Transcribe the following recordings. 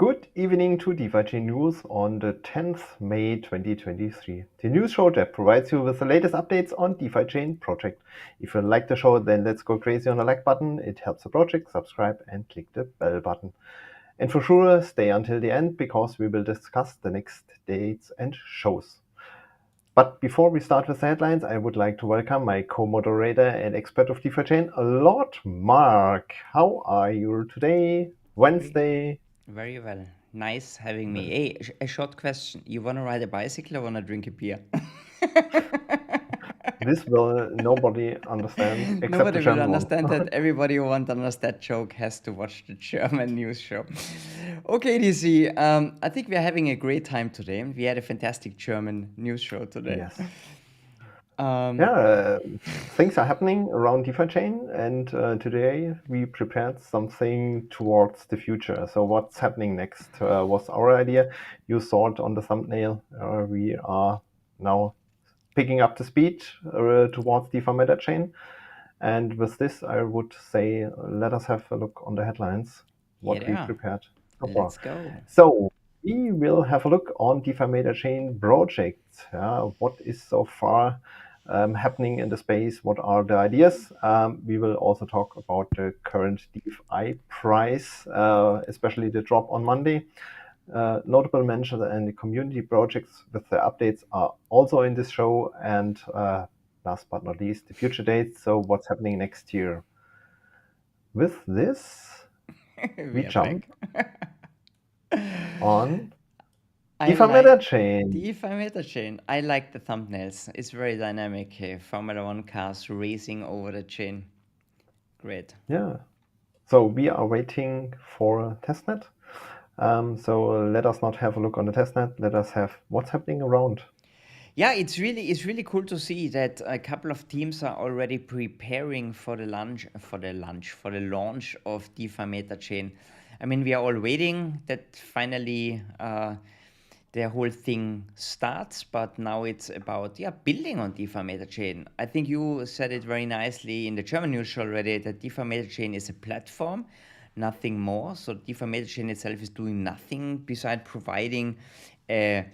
Good evening to DeFiChain News on the 10th May 2023. The news show that provides you with the latest updates on DeFiChain project. If you like the show, then let's go crazy on the like button. It helps the project. Subscribe and click the bell button. And for sure, stay until the end because we will discuss the next dates and shows. But before we start with the headlines, I would like to welcome my co-moderator and expert of DeFiChain, Lord Mark. How are you today? Wednesday. Very well. Nice having me. Hey, a short question. You want to ride a bicycle or want to drink a beer? This will nobody understand except Nobody the will German understand one. that. Everybody who wants to understand that joke has to watch the German news show. Okay, DC. I think we're having a great time today. We had a fantastic German news show today. Yes. Um, Things are happening around DeFiChain, and today we prepared something towards the future. So what's happening next was our idea. You saw it on the thumbnail. We are now picking up the speed towards DeFi Meta Chain. And with this, I would say, let us have a look on the headlines, what we Yeah. prepared so far. Let's go. So we will have a look on DeFi Meta Chain projects. What is so far happening in the space? What are the ideas? We will also talk about the current DeFi price, especially the drop on Monday. Notable mentions and the community projects with the updates are also in this show. And last but not least, the future dates. So what's happening next year? With this, we are jump back. on I DeFi like Meta Chain. DeFi Meta Chain. I like the thumbnails. It's very dynamic. Formula One cars racing over the chain. Great. Yeah. So we are waiting for testnet. So let us not have a look on the testnet. Let us have what's happening around. Yeah, it's really cool to see that a couple of teams are already preparing for the launch of DeFi Meta Chain. I mean, we are all waiting that finally the whole thing starts, but now it's about building on DeFi Meta Chain. I think you said it very nicely in the German news show already that DeFi Meta Chain is a platform, nothing more. So DeFi Meta Chain itself is doing nothing besides providing a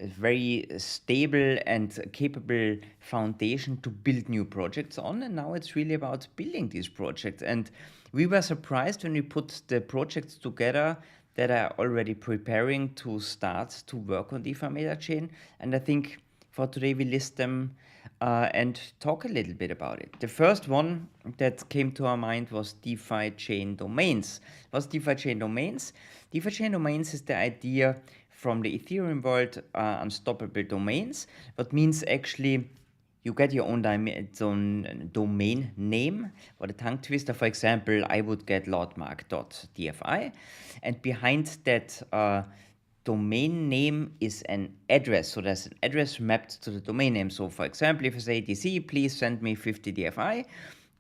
very stable and capable foundation to build new projects on, and now it's really about building these projects. And we were surprised when we put the projects together that are already preparing to start to work on DeFi Meta Chain, and I think for today we list them and talk a little bit about it. The first one that came to our mind was DeFiChain Domains. What's DeFiChain Domains? DeFiChain Domains is the idea from the Ethereum world, unstoppable domains. What means actually you get your own domain name or the tongue twister. For example, I would get lordmark.dfi, and behind that domain name is an address. So there's an address mapped to the domain name. So for example, if I say DC, please send me 50 DFI,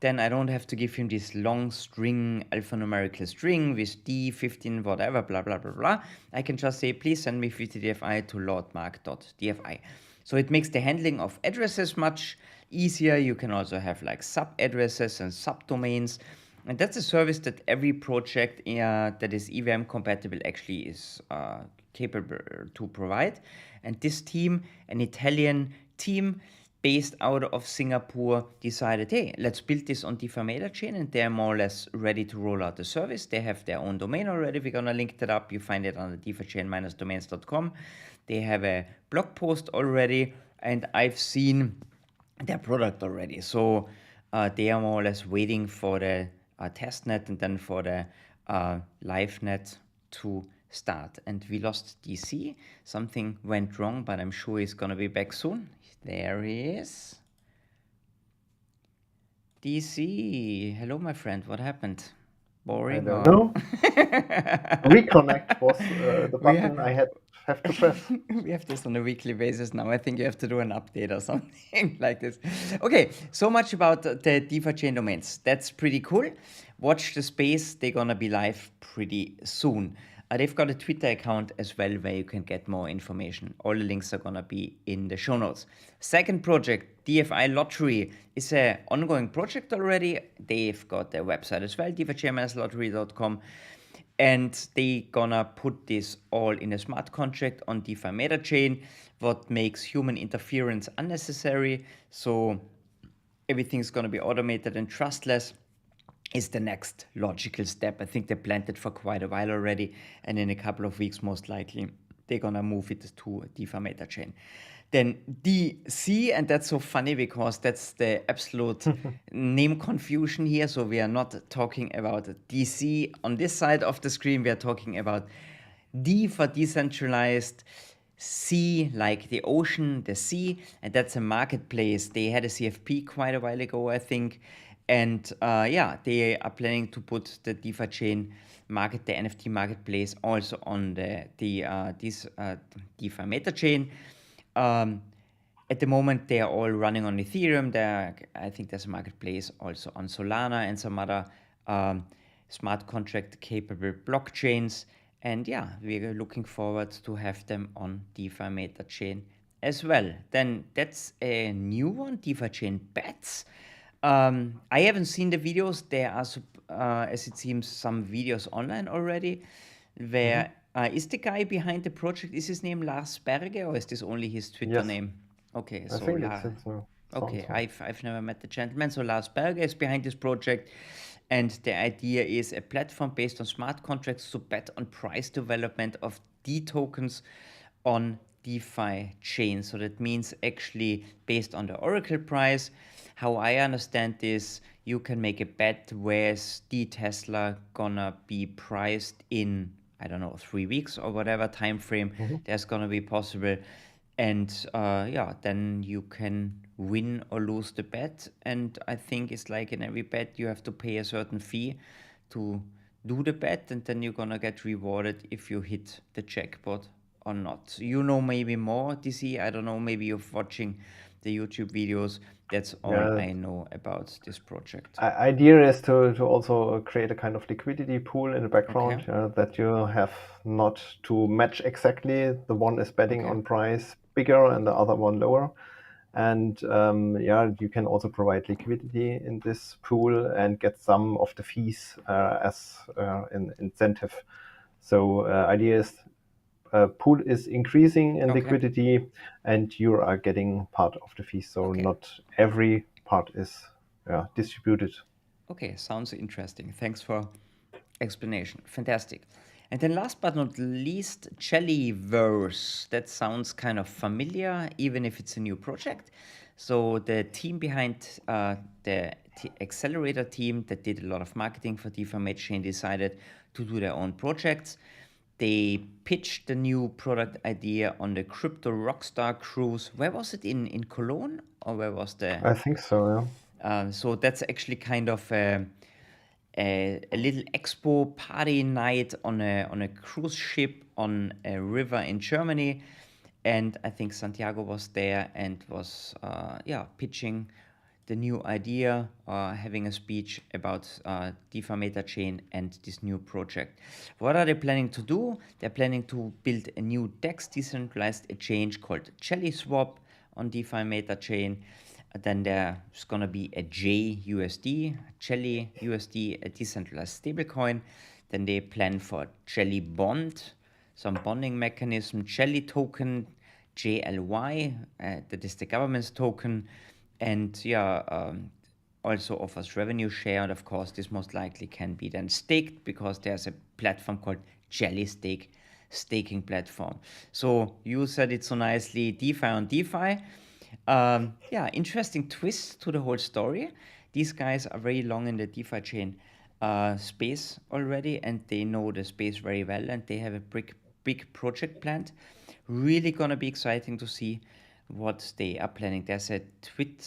then I don't have to give him this long string, alphanumerical string with D15, whatever, blah, blah, blah, blah. I can just say, please send me 50 DFI to lordmark.dfi. So it makes the handling of addresses much easier. You can also have like sub-addresses and subdomains. And that's a service that every project that is EVM compatible actually is capable to provide. And this team, an Italian team, based out of Singapore, decided, hey, let's build this on DeFi Meta Chain, and they're more or less ready to roll out the service. They have their own domain already. We're going to link that up. You find it on the DeFiChain-domains.com. They have a blog post already, and I've seen their product already. So they are more or less waiting for the testnet and then for the live net to start. And we lost DC. Something went wrong, but I'm sure he's going to be back soon. There he is. DC, hello, my friend. What happened? Boring? I don't know. Reconnect was the button I have to press. We have this on a weekly basis now. I think you have to do an update or something like this. Okay, so much about the DeFiChain domains. That's pretty cool. Watch the space. They're going to be live pretty soon. They've got a Twitter account as well where you can get more information. All the links are going to be in the show notes. Second project, DFI Lottery, is an ongoing project already. They've got their website as well, DeFiChain-lottery.com. and they gonna put this all in a smart contract on DeFi Meta Chain, what makes human interference unnecessary. So everything's gonna be automated and trustless is the next logical step. I think they planned it for quite a while already, and in a couple of weeks, most likely, they're gonna move it to DeFi Meta Chain. Then DC, and that's so funny because that's the absolute name confusion here. So we are not talking about DC on this side of the screen. We are talking about D for decentralized, C like the ocean, the sea, and that's a marketplace. They had a CFP quite a while ago, I think. And yeah, they are planning to put the DeFiChain market, the NFT marketplace, also on this DeFi Meta Chain. At the moment, they are all running on Ethereum. I think there's a marketplace also on Solana and some other smart contract capable blockchains. And yeah, we're looking forward to have them on DeFi Meta Chain as well. Then that's a new one, DeFiChain Bets. I haven't seen the videos. There are, as it seems, some videos online already. Where is the guy behind the project? Is his name Lars Berge, or is this only his Twitter Yes. name? Okay, I so think it's sounds okay, right. I've never met the gentleman. So Lars Berge is behind this project, and the idea is a platform based on smart contracts to bet on price development of D tokens on DeFi chain. So that means actually based on the Oracle price. How I understand this, you can make a bet where's the Tesla gonna be priced in, I don't know, 3 weeks or whatever time frame there's gonna be possible. And yeah, then you can win or lose the bet. And I think it's like in every bet, you have to pay a certain fee to do the bet, and then you're gonna get rewarded if you hit the jackpot or not. You know maybe more, DC. I don't know, maybe you're watching the YouTube videos. That's all Yeah. I know about this project. Idea is to also create a kind of liquidity pool in the background, Okay. that you have not to match exactly. The one is betting Okay. on price bigger and the other one lower. And yeah, you can also provide liquidity in this pool and get some of the fees as an incentive. So idea is pool is increasing in Okay. liquidity, and you are getting part of the fees. So Okay. not every part is distributed. Okay, sounds interesting. Thanks for explanation. Fantastic. And then last but not least, Jellyverse. That sounds kind of familiar, even if it's a new project. So the team behind the accelerator team that did a lot of marketing for DeFi Meta Chain decided to do their own projects. They pitched the new product idea on the Crypto Rockstar cruise. Where was it, in Cologne, or where was the? I think so, yeah. So that's actually kind of a little expo party night on a cruise ship on a river in Germany, and I think Santiago was there and was pitching the new idea, having a speech about DeFi Meta Chain and this new project. What are they planning to do? They're planning to build a new DEX decentralized exchange called JellySwap on DeFi Meta Chain. Then there's gonna be a JUSD, Jelly USD, a decentralized stablecoin. Then they plan for Jelly Bond, some bonding mechanism, Jelly token, JLY, that is the government's token, and also offers revenue share. And of course, this most likely can be then staked because there's a platform called Jelly Stake, staking platform. So you said it so nicely, DeFi on DeFi. Interesting twist to the whole story. These guys are very long in the DeFi chain space already, and they know the space very well, and they have a big project planned. Really gonna be exciting to see what they are planning. There's a tweet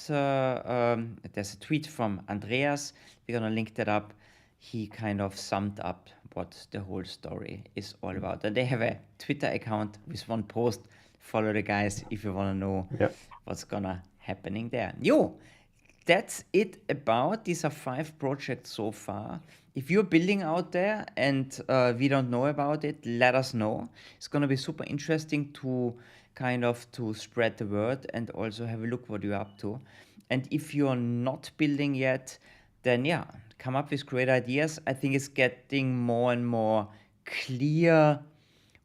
from Andreas. We're gonna link that up. He kind of summed up what the whole story is all about. And they have a Twitter account with one post. Follow the guys if you wanna know what's gonna happening there. That's it about. These are 5 projects so far. If you're building out there and we don't know about it, let us know. It's gonna be super interesting to to spread the word and also have a look what you're up to. And if you're not building yet, then come up with great ideas. I think it's getting more and more clear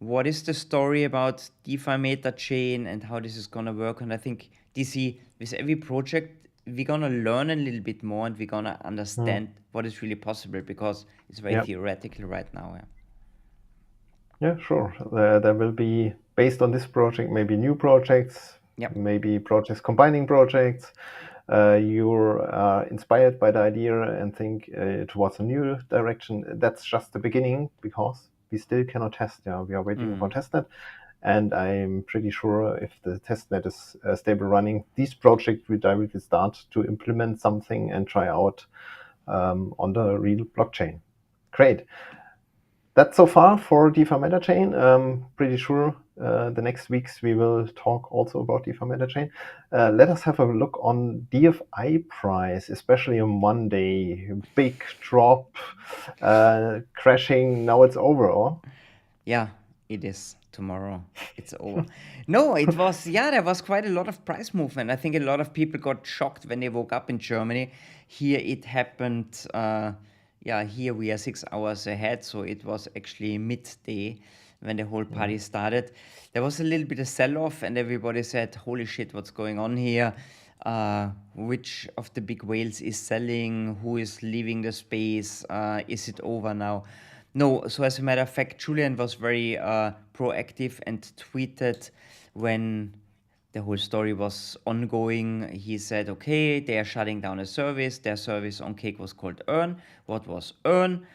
what is the story about DeFi Meta Chain and how this is gonna work. And I think DC, with every project, we're gonna learn a little bit more and we're gonna understand what is really possible, because it's very theoretical right now. Yeah, sure. There will be, based on this project, maybe new projects, maybe projects combining projects. You're inspired by the idea and think towards a new direction. That's just the beginning, because we still cannot test. We are waiting for testnet. And I'm pretty sure if the testnet is stable running, these projects will directly start to implement something and try out on the real blockchain. Great. That's so far for DeFi Meta Chain. Pretty sure the next weeks we will talk also about DeFi Meta Chain. Let us have a look on DFI price, especially on Monday. Big drop, crashing. Now it's over, or? Yeah, it is. Tomorrow it's over. No, it was, there was quite a lot of price movement. I think a lot of people got shocked when they woke up in Germany. Here it happened, here we are 6 hours ahead, so it was actually midday when the whole party started. There was a little bit of sell-off and everybody said, holy shit, what's going on here? Which of the big whales is selling? Who is leaving the space? Is it over now? No, so as a matter of fact, Julian was very proactive and tweeted when the whole story was ongoing. He said, okay, they are shutting down a service. Their service on Cake was called Earn. What was Earn?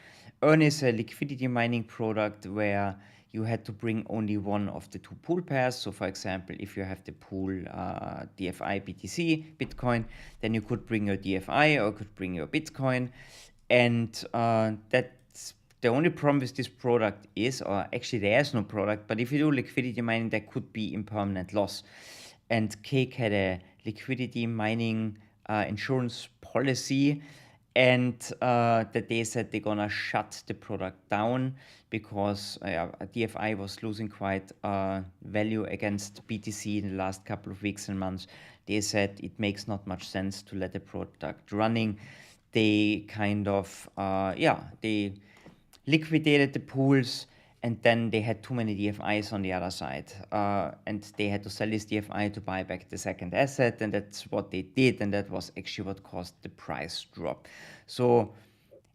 Earn is a liquidity mining product where you had to bring only one of the two pool pairs. So for example, if you have the pool DFI, BTC, Bitcoin, then you could bring your DFI or could bring your Bitcoin. And that's the only problem with this product is, or actually there is no product, but if you do liquidity mining, there could be impermanent loss. And Cake had a liquidity mining insurance policy, and that they said they're gonna shut the product down because DFI was losing quite value against BTC in the last couple of weeks and months. They said it makes not much sense to let the product running. They kind of, they liquidated the pools, and then they had too many DFIs on the other side, and they had to sell this DFI to buy back the second asset, and that's what they did, and that was actually what caused the price drop. So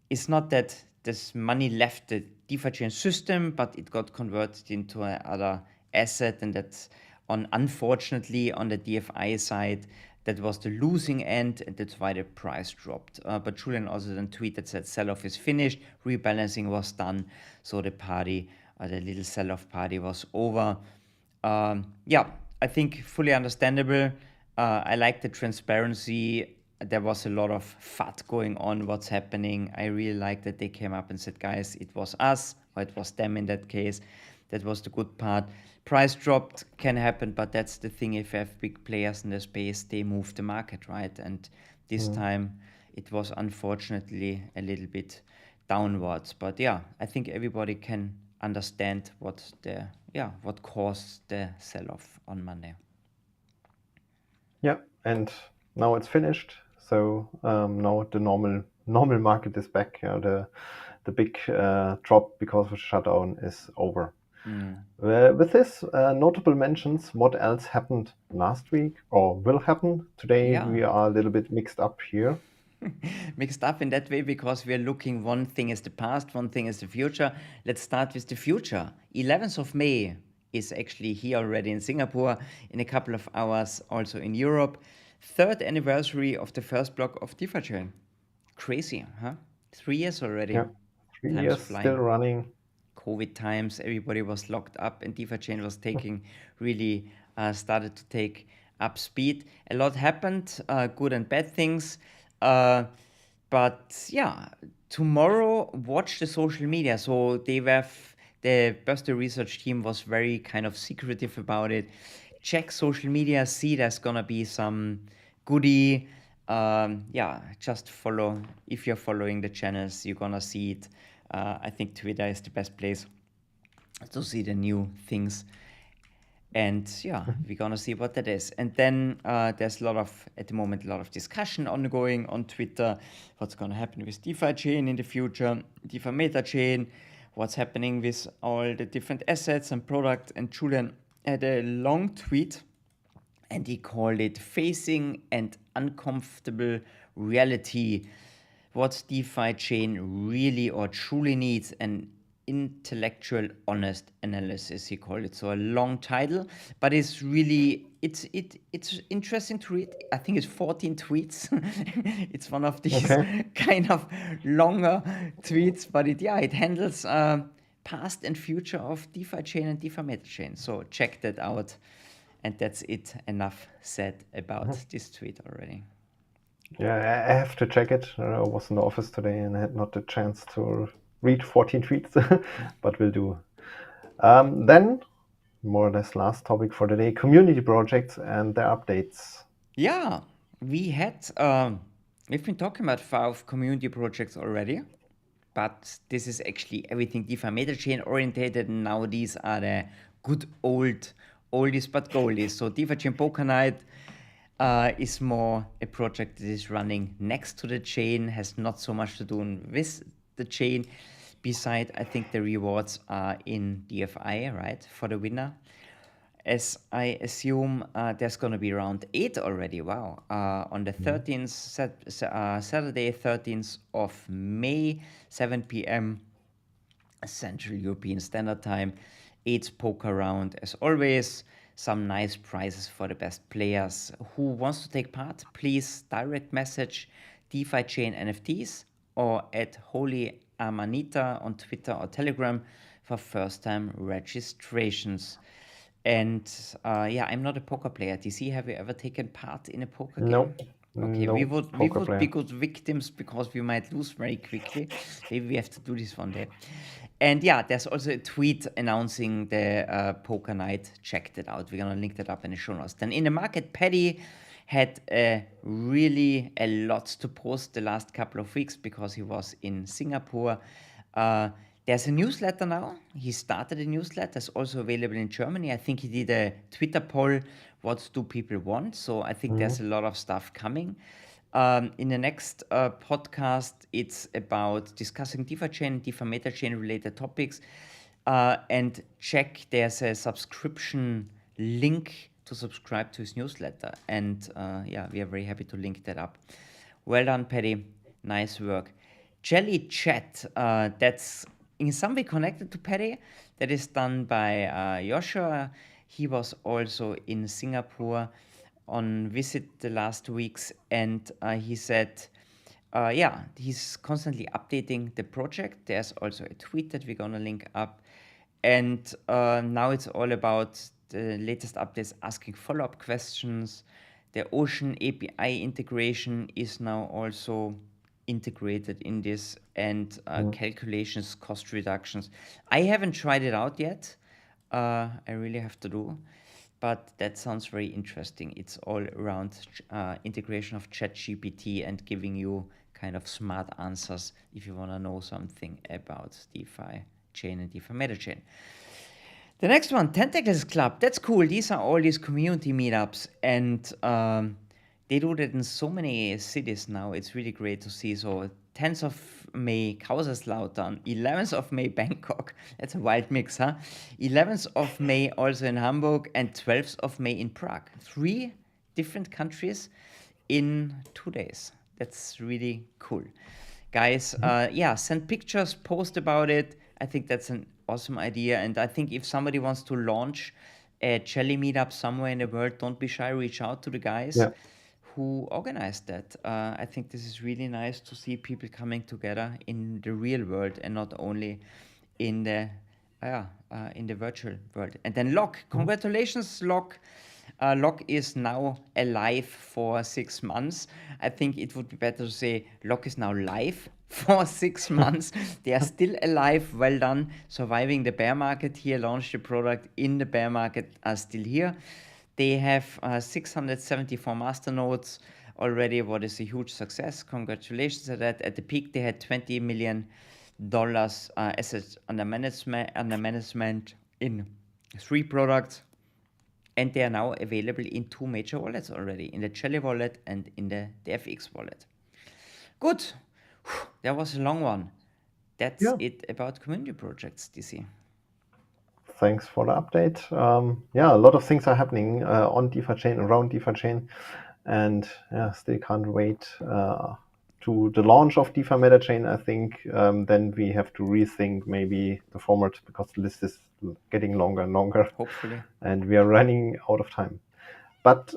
it's not that this money left the DeFiChain system, but it got converted into another asset, and that's unfortunately on the DFI side, that was the losing end, and that's why the price dropped. But Julian also then tweeted that sell-off is finished, rebalancing was done, so the party, the little sell-off party was over. I think fully understandable. I like the transparency. There was a lot of FUD going on, what's happening. I really like that they came up and said, guys, it was us, or it was them in that case. That was the good part. Price dropped, can happen, but that's the thing. If you have big players in the space, they move the market, right? And this time it was unfortunately a little bit downwards. But I think everybody can understand what caused the sell-off on Monday. Yeah, and now it's finished. So now the normal market is back. The big drop because of the shutdown is over. With this, notable mentions, what else happened last week or will happen today? We are a little bit mixed up here. Mixed up in that way because we are looking, one thing is the past, one thing is the future. Let's start with the future. 11th of May is actually here already in Singapore, in a couple of hours also in Europe. 3rd anniversary of the first block of DeFiChain. Crazy, huh? 3 years already. Yeah, 3 years flying. Still running. COVID times, everybody was locked up, and DeFiChain was taking really started to take up speed. A lot happened, good and bad things. But tomorrow watch the social media. So the Birthday Research team was very kind of secretive about it. Check social media, see there's gonna be some goodie. Just follow. If you're following the channels, you're gonna see it. I think Twitter is the best place to see the new things. And we're gonna see what that is. And then there's at the moment, a lot of discussion ongoing on Twitter. What's gonna happen with DeFiChain in the future? DeFi Meta Chain. what's happening with all the different assets and products. And Julian had a long tweet, and he called it Facing an Uncomfortable Reality. What DeFi chain really or truly needs, an intellectual honest analysis, he called it. So a long title, but it's really it's interesting to read. I think it's 14 tweets. It's one of these kind of longer tweets, but it handles past and future of DeFi chain and DeFi Meta Chain. So check that out. And that's it. Enough said about this tweet already. Yeah, I have to check it. I was in the office today and I had not the chance to read 14 tweets, but will do. Then, more or less last topic for today, community projects and their updates. Yeah, we've been talking about 5 community projects already, but this is actually everything DeFi Meta Chain orientated, and now these are the good old oldies but goldies. So DeFiChain Poker Night is more a project that is running next to the chain, has not so much to do with the chain. Beside, I think the rewards are in DFI, right, for the winner. As I assume, there's going to be round 8 already. Wow. On the 13th, Saturday, 13th of May, 7 p.m. Central European Standard Time. 8 poker round. As always, some nice prizes for the best players. Who wants to take part? Please direct message DeFiChain NFTs or at Holy Amanita on Twitter or Telegram for first-time registrations. And I'm not a poker player. DC, have you ever taken part in a poker game? No. Okay, no we would player. be good victims because we might lose very quickly. Maybe we have to do this one day. And there's also a tweet announcing the poker night. Check that out. We're gonna link that up in the show notes. Then InTheMarket, Paddy had really a lot to post the last couple of weeks because he was in Singapore. There's a newsletter now. He started a newsletter. It's also available in Germany. I think he did a Twitter poll. What do people want? So I think there's a lot of stuff coming. In the next podcast, it's about discussing DeFiChain, DeFi Meta Chain related topics. And check, there's a subscription link to subscribe to his newsletter. And we are very happy to link that up. Well done, Paddy. Nice work. Jelly Chat, that's in some way connected to Paddy. That is done by Joshua. He was also in Singapore on visit the last weeks, and he said, he's constantly updating the project. There's also a tweet that we're gonna link up, and now it's all about the latest updates, asking follow-up questions. The Ocean API integration is now also integrated in this, and calculations, cost reductions. I haven't tried it out yet. I really have to do, but that sounds very interesting. It's all around integration of ChatGPT and giving you kind of smart answers if you want to know something about DeFi chain and DeFi Meta Chain. The next one, Tentacles Club. That's cool. These are all these community meetups, and they do that in so many cities now. It's really great to see. So 10th of May, Kaiserslautern. 11th of May, Bangkok. That's a wild mix, huh? 11th of May, also in Hamburg. And 12th of May in Prague. 3 different countries in 2 days. That's really cool. Guys, send pictures, post about it. I think that's an awesome idea. And I think if somebody wants to launch a Jelly meetup somewhere in the world, don't be shy, reach out to the guys who organized that. I think this is really nice to see people coming together in the real world and not only in the virtual world. And then Lock, congratulations, Lock. Lock is now alive for 6 months. I think it would be better to say Lock is now live for 6 months. They are still alive. Well done. Surviving the bear market here, launched the product in the bear market, are still here. They have 674 masternodes already, what is a huge success. Congratulations to that. At the peak, they had $20 million assets under management in 3 products. And they are now available in 2 major wallets already, in the Jelly wallet and in the FX wallet. Good. That was a long one. that's Yeah. it about community projects, DC. Thanks for the update. Yeah, a lot of things are happening on DeFiChain, around DeFiChain, and yeah, still can't wait to the launch of DeFi Meta Chain. I think then we have to rethink maybe the format because the list is getting longer and longer, Hopefully. and we are running out of time. But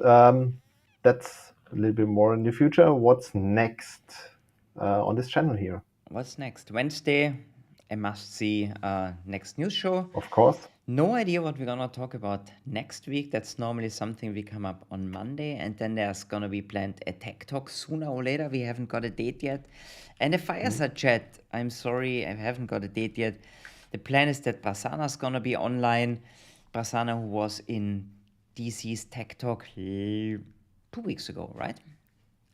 that's a little bit more in the future. What's next on this channel here? What's next? Wednesday, a must-see next news show. Of course. No idea what we're gonna talk about next week. That's normally something we come up on Monday, and then there's gonna be planned a tech talk sooner or later. We haven't got a date yet, and a fireside chat. I'm sorry, I haven't got a date yet. The plan is that Prasanna's gonna be online. Prasanna, who was in DC's tech talk 2 weeks ago, right?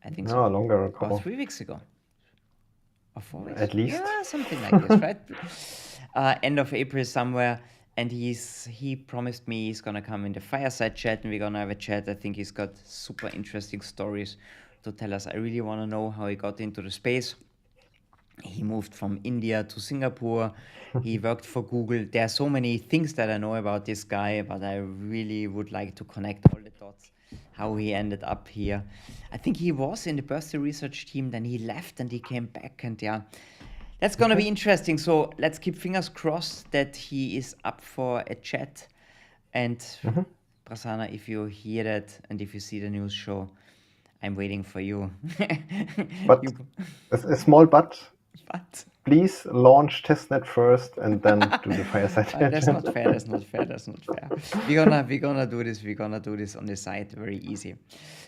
I think so. No, longer Or ago. 3 weeks ago. Or 4 weeks? At least. Yeah, something like this, right? End of April somewhere. And he promised me he's gonna come in the fireside chat and we're gonna have a chat. I think he's got super interesting stories to tell us. I really wanna know how he got into the space. He moved from India to Singapore. He worked for Google. There are so many things that I know about this guy, but I really would like to connect all the dots, how he ended up here. I think he was in the birthday research team, then he left and he came back, and yeah, that's going to be interesting. So let's keep fingers crossed that he is up for a chat. And Prasanna, if you hear that and if you see the news show, I'm waiting for you. But a small but. Please launch testnet first and then do the fireside chat. That's not fair. That's not fair. That's not fair. We're gonna do this. We're gonna do this on the side. Very easy.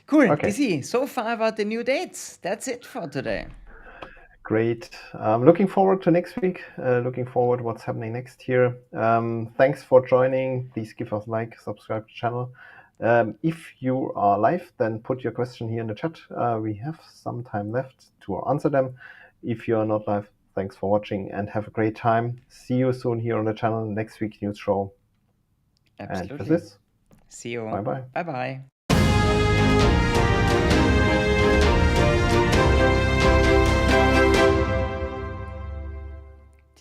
Cool. Okay. DC, so far about the new dates. That's it for today. Great. Looking forward to next week. Looking forward what's happening next year. Thanks for joining. Please give us a like, subscribe to the channel. If you are live, then put your question here in the chat. We have some time left to answer them. If you are not live, thanks for watching and have a great time. See you soon here on the channel. Next week's news show. Absolutely. And with this, see you. Bye-bye. Bye-bye.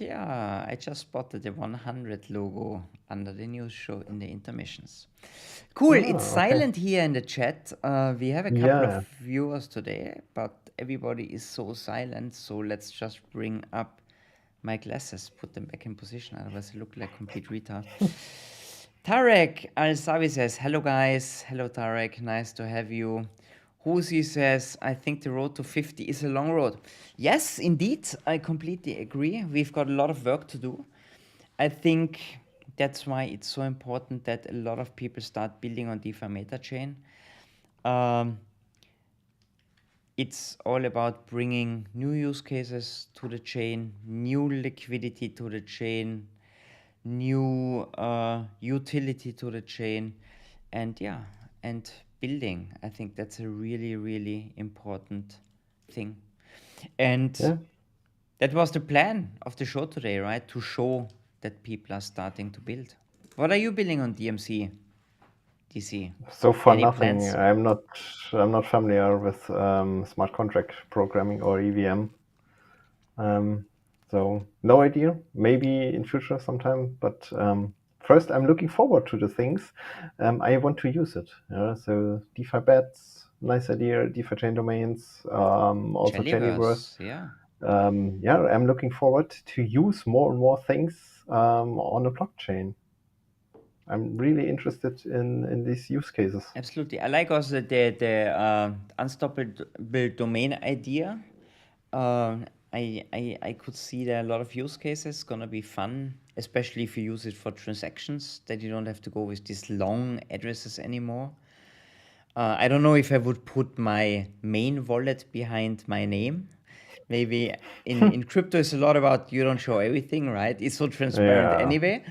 Yeah, I just spotted the 100 logo under the news show in the intermissions. Cool, it's silent here in the chat. We have a couple of viewers today, but everybody is so silent. So let's just bring up my glasses, put them back in position, otherwise I look like a complete retard. Tarek Al-Sawi says, hello guys. Hello Tarek, nice to have you. Husi says, I think the road to 50 is a long road. Yes, indeed, I completely agree. We've got a lot of work to do. I think that's why it's so important that a lot of people start building on DeFi Meta Chain. It's all about bringing new use cases to the chain, new liquidity to the chain, new utility to the chain, and yeah, and building. I think that's a really, really important thing. And that was the plan of the show today, right? To show that people are starting to build. What are you building on DMC, DC? So far, Any nothing. plans? I'm not familiar with smart contract programming or EVM. So no idea. Maybe in future sometime, but first I'm looking forward to the things. I want to use it. So DeFi-Bets, nice idea. DeFiChain Domains, also Jellyverse. Yeah. I'm looking forward to use more and more things on the blockchain. I'm really interested in these use cases. Absolutely. I like also the unstoppable domain idea. I could see there are a lot of use cases. It's gonna be fun, especially if you use it for transactions, that you don't have to go with these long addresses anymore. I don't know if I would put my main wallet behind my name. Maybe in crypto, it's a lot about you don't show everything, right? It's so transparent anyway.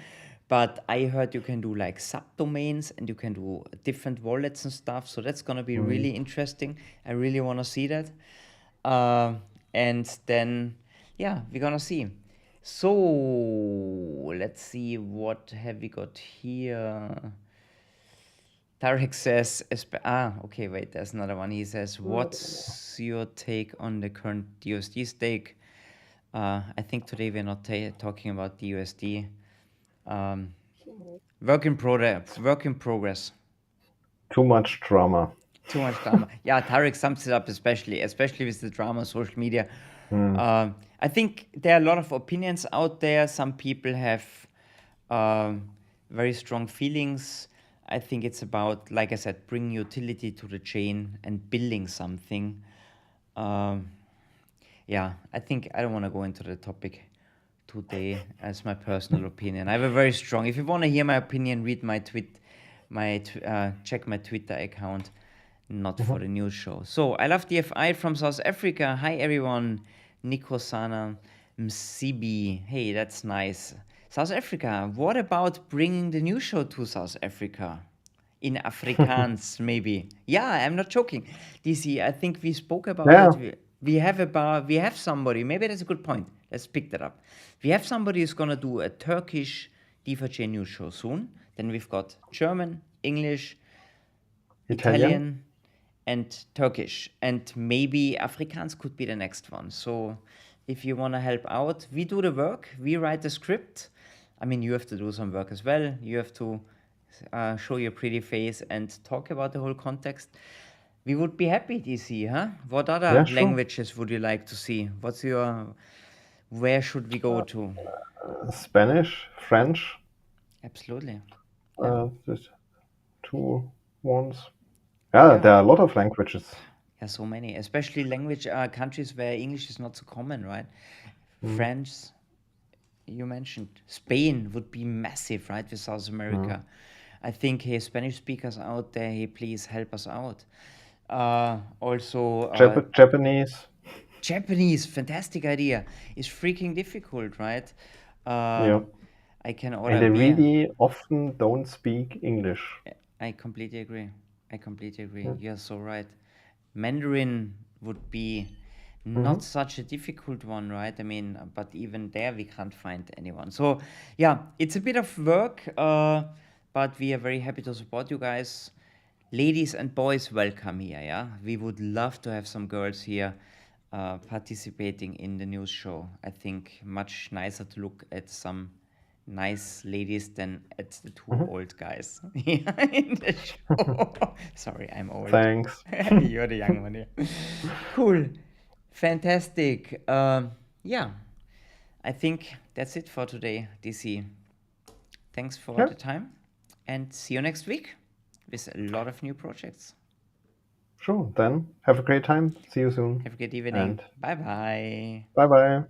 But I heard you can do like subdomains and you can do different wallets and stuff. So that's going to be really interesting. I really want to see that. And then, yeah, we're going to see. So let's see, what have we got here? Tarek says, okay, wait, there's another one. He says, what's your take on the current USD stake? I think today we're not talking about the USD. Work in progress. Too much drama. Too much drama. Yeah, Tarek sums it up especially with the drama, social media. I think there are a lot of opinions out there. Some people have very strong feelings. I think it's about, like I said, bringing utility to the chain and building something. Yeah, I think I don't want to go into the topic today as my personal opinion. I have a very strong. If you want to hear my opinion, read my check my Twitter account, not for the news show. So I love DFI from South Africa. Hi everyone, Nico Sana Msibi. Hey, that's nice. South Africa. What about bringing the news show to South Africa? In Afrikaans, maybe. Yeah, I'm not joking. DC, I think we spoke about it. We have somebody. Maybe that's a good point. Let's pick that up. We have somebody who's gonna do a Turkish DeFiChain news show soon. Then we've got German, English, Italian, and Turkish, and maybe Afrikaans could be the next one. So if you want to help out, we do the work. We write the script. I mean, you have to do some work as well. You have to show your pretty face and talk about the whole context. We would be happy, DC, huh? What other languages would you like to see? Where should we go to? Spanish, French. Absolutely. Just 2 ones. Yeah, there are a lot of languages. Yeah, so many, especially countries where English is not so common, right? French, you mentioned. Spain would be massive, right, with South America. I think, hey, Spanish speakers out there, hey, please help us out. Also, Japanese, fantastic idea. It's freaking difficult, right? I can order and they really often don't speak English. I completely agree. You're so right. Mandarin would be not such a difficult one, right? I mean, but even there we can't find anyone. So yeah, it's a bit of work, but we are very happy to support you guys. Ladies and boys, welcome here, yeah? We would love to have some girls here participating in the news show. I think much nicer to look at some nice ladies than at the two old guys in the show. Sorry, I'm old. Thanks. You're the young one, yeah. Cool. Fantastic. Yeah, I think that's it for today, DC. Thanks for the time, and see you next week with a lot of new projects. Sure, then have a great time. See you soon. Have a good evening. Bye-bye. Bye-bye.